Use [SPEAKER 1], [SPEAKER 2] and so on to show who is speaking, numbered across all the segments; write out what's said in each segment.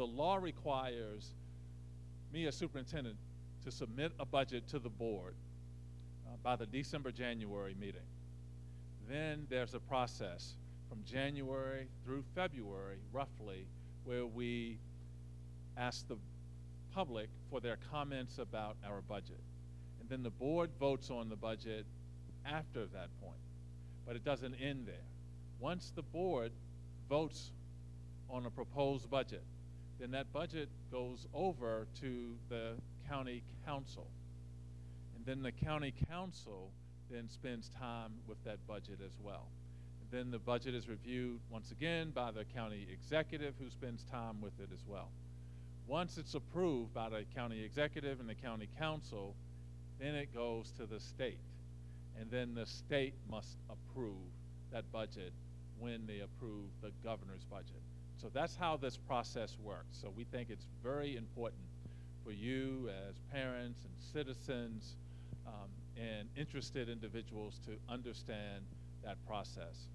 [SPEAKER 1] The law requires me as superintendent to submit a budget to the board by the December-January meeting. Then there's a process from January through February, roughly, where we ask the public for their comments about our budget. And then the board votes on the budget after that point. But it doesn't end there. Once the board votes on a proposed budget, then that budget goes over to the county council. And then the county council then spends time with that budget as well. And then the budget is reviewed once again by the county executive, who spends time with it as well. Once it's approved by the county executive and the county council, then it goes to the state. And then the state must approve that budget when they approve the governor's budget. So that's how this process works. So we think it's very important for you as parents and citizens and interested individuals to understand that process.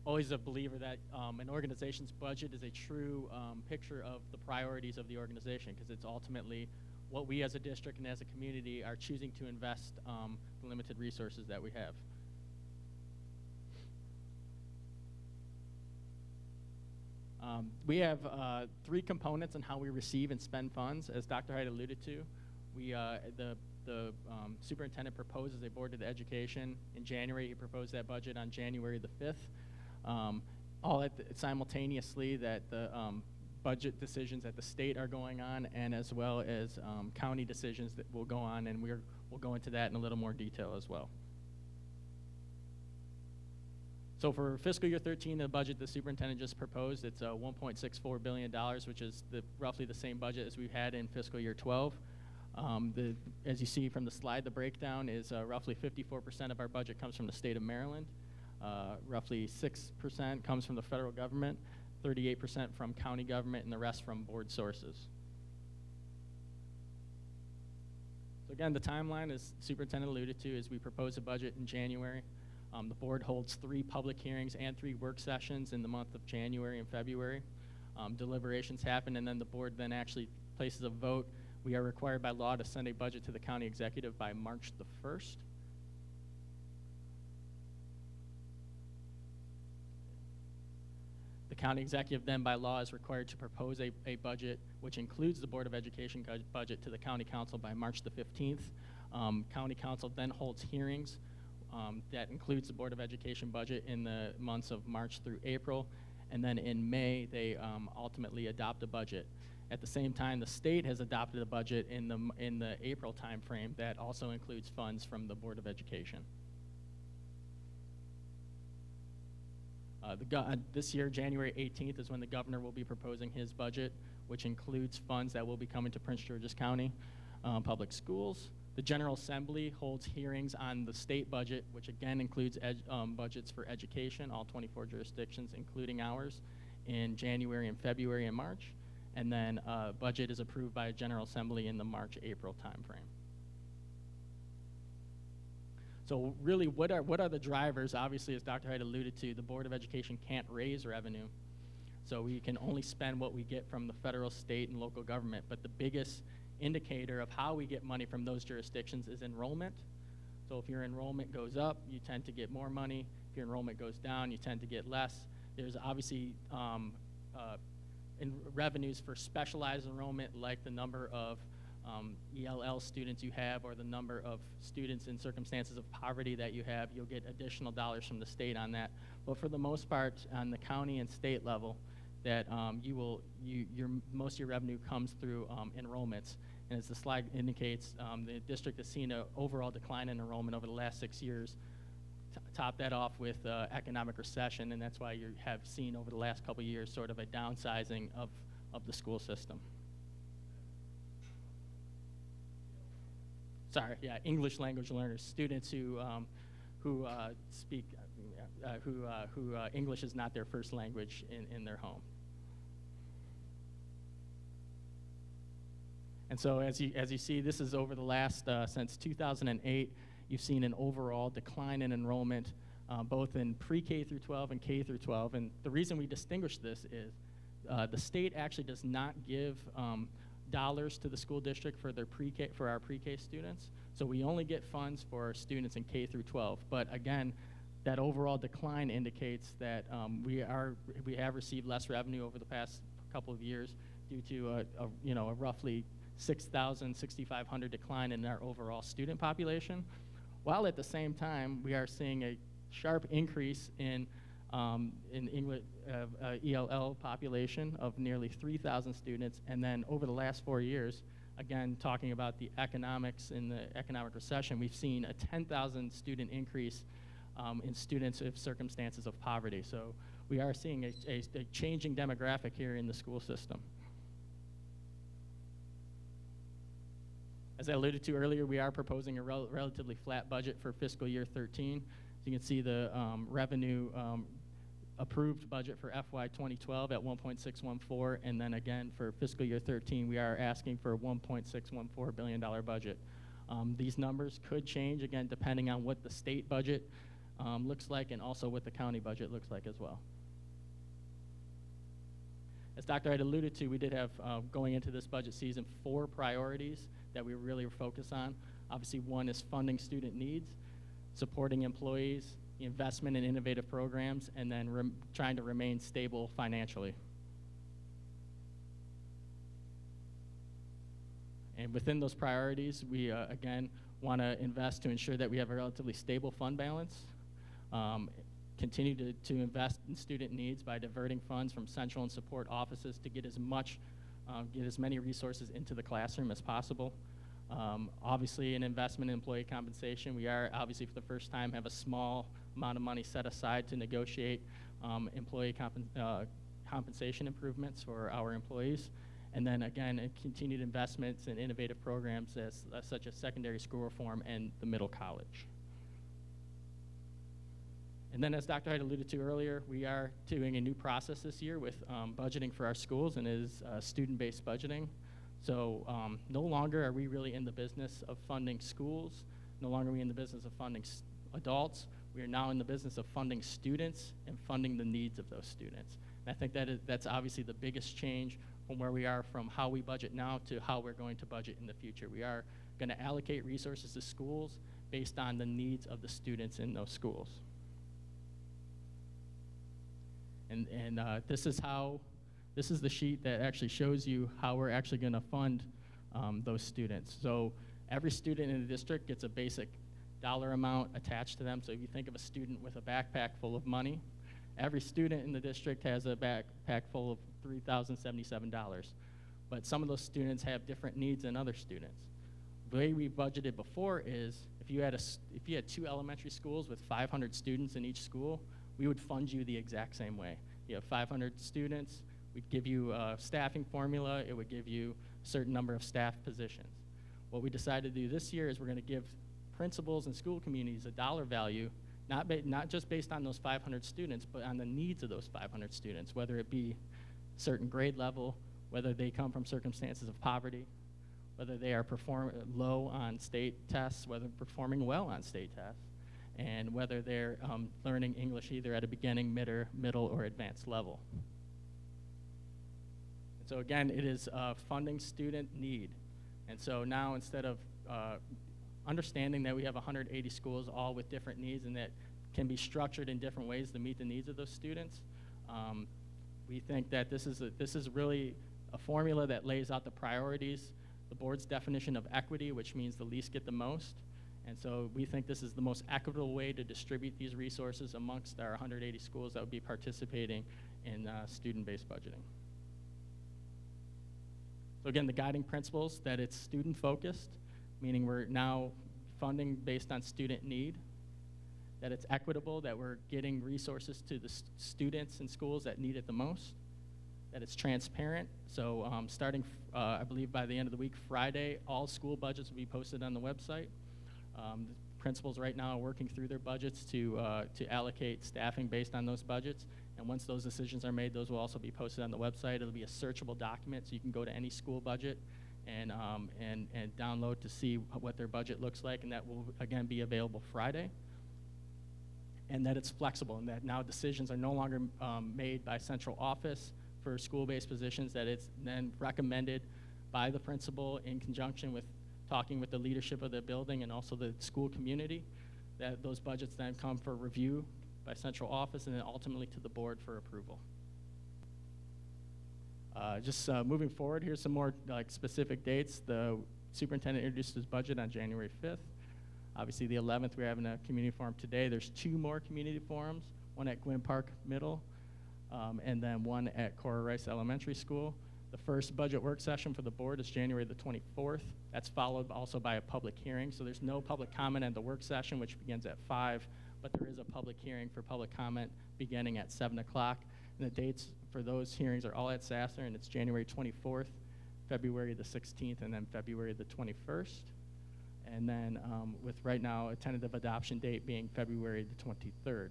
[SPEAKER 2] Always a believer that an organization's budget is a true picture of the priorities of the organization, because it's ultimately what we as a district and as a community are choosing to invest the limited resources that we have. We have three components on how we receive and spend funds. As Dr. Hyde alluded to, the superintendent proposes a board of education in January. He proposed that budget on January the 5th. Simultaneously that the budget decisions at the state are going on, and as well as county decisions that will go on, and we'll go into that in a little more detail as well. So for fiscal year 13, the budget the superintendent just proposed, it's $1.64 billion, which is roughly the same budget as we had in fiscal year 12. As you see from the slide, the breakdown is roughly 54% of our budget comes from the state of Maryland, roughly 6% comes from the federal government, 38% from county government, and the rest from board sources. So again, the timeline, as the superintendent alluded to, is we propose a budget in January. The board holds 3 public hearings and 3 work sessions in the month of January and February. Deliberations happen, and then the board then actually places a vote. We are required by law to send a budget to the county executive by March the 1st. The county executive then by law is required to propose a budget which includes the Board of Education budget to the county council by March the 15th. County council then holds hearings that includes the Board of Education budget in the months of March through April, and then in May they ultimately adopt a budget. At the same time, the state has adopted a budget in the April timeframe that also includes funds from the Board of Education. This year, January 18th, is when the governor will be proposing his budget, which includes funds that will be coming to Prince George's County Public Schools. The General Assembly holds hearings on the state budget, which again includes budgets for education, all 24 jurisdictions, including ours, in January and February and March. And then budget is approved by a General Assembly in the March-April timeframe. So really, what are the drivers? Obviously, as Dr. Hyde alluded to, the Board of Education can't raise revenue. So we can only spend what we get from the federal, state, and local government. But the biggest indicator of how we get money from those jurisdictions is enrollment. So if your enrollment goes up, you tend to get more money. If your enrollment goes down, you tend to get less. There's obviously revenues for specialized enrollment, like the number of ELL students you have, or the number of students in circumstances of poverty that you have. You'll get additional dollars from the state on that. But for the most part, on the county and state level, that most of your revenue comes through enrollments. And as the slide indicates, the district has seen an overall decline in enrollment over the last 6 years. Top that off with economic recession, and that's why you have seen over the last couple of years sort of a downsizing of the school system. Sorry, yeah, English language learners, students who English is not their first language in their home. And so as you see, this is over the last, since 2008, you've seen an overall decline in enrollment, both in pre-K through 12 and K through 12. And the reason we distinguish this is The state actually does not give dollars to the school district for their pre-K, for our pre-K students. So we only get funds for our students in K through 12. But again, that overall decline indicates that we have received less revenue over the past couple of years due to a roughly 6,000, 6,500 decline in our overall student population, while at the same time we are seeing a sharp increase in English ELL population of nearly 3,000 students, and then over the last 4 years, again talking about the economics in the economic recession, we've seen a 10,000 student increase in students of circumstances of poverty. So we are seeing a changing demographic here in the school system. As I alluded to earlier, we are proposing a relatively flat budget for fiscal year 13. So you can see the revenue approved budget for FY 2012 at 1.614, and then again for fiscal year 13, we are asking for a $1.614 billion budget. These numbers could change, again, depending on what the state budget looks like and also what the county budget looks like as well. As Dr. had alluded to, we did have, going into this budget season, 4 priorities that we really focus on. Obviously, one is funding student needs, supporting employees, investment in innovative programs, and then trying to remain stable financially. And within those priorities, we, again, want to invest to ensure that we have a relatively stable fund balance, continue to invest in student needs by diverting funds from central and support offices to get as many resources into the classroom as possible. Obviously, an investment in employee compensation. We are obviously for the first time have a small amount of money set aside to negotiate employee compensation improvements for our employees. And then again, continued investments in innovative programs such as secondary school reform and the middle college. And then as Dr. Hyde alluded to earlier, we are doing a new process this year with budgeting for our schools, and it is student-based budgeting. So no longer are we really in the business of funding schools, no longer are we in the business of funding adults. We are now in the business of funding students and funding the needs of those students. And I think that's obviously the biggest change from where we are from how we budget now to how we're going to budget in the future. We are going to allocate resources to schools based on the needs of the students in those schools. And this is the sheet that actually shows you how we're actually going to fund those students. So every student in the district gets a basic dollar amount attached to them. So if you think of a student with a backpack full of money, every student in the district has a backpack full of $3,077. But some of those students have different needs than other students. The way we budgeted before is if you had 2 elementary schools with 500 students in each school, we would fund you the exact same way. You have 500 students, we'd give you a staffing formula, it would give you a certain number of staff positions. What we decided to do this year is we're going to give principals and school communities a dollar value, not just based on those 500 students, but on the needs of those 500 students, whether it be certain grade level, whether they come from circumstances of poverty, whether they are low on state tests, whether performing well on state tests, and whether they're learning English either at a beginning, middle, or advanced level. And so again, it is funding student need. And so now instead of understanding that we have 180 schools all with different needs and that can be structured in different ways to meet the needs of those students, we think that this is really a formula that lays out the priorities, the board's definition of equity, which means the least get the most. And so we think this is the most equitable way to distribute these resources amongst our 180 schools that would be participating in student-based budgeting. So again, the guiding principles, that it's student-focused, meaning we're now funding based on student need, that it's equitable, that we're getting resources to the students in schools that need it the most, that it's transparent. So starting, I believe by the end of the week, Friday, all school budgets will be posted on the website. The principals right now are working through their budgets to allocate staffing based on those budgets. And once those decisions are made, those will also be posted on the website. It'll be a searchable document, so you can go to any school budget and download to see what their budget looks like, and that will, again, be available Friday. And that it's flexible, and that now decisions are no longer made by central office for school-based positions, that it's then recommended by the principal in conjunction with talking with the leadership of the building and also the school community, that those budgets then come for review by central office and then ultimately to the board for approval. Just moving forward, here's some more specific dates. The superintendent introduced his budget on January 5th. Obviously, the 11th, we're having a community forum today. There's 2 more community forums, one at Gwynn Park Middle, and then one at Cora Rice Elementary School. The first budget work session for the board is January the 24th. That's followed also by a public hearing. So there's no public comment at the work session, which begins at 5, but there is a public hearing for public comment beginning at 7 o'clock. And the dates for those hearings are all at Sasser, and it's January 24th, February the 16th, and then February the 21st. And then with right now a tentative adoption date being February the 23rd.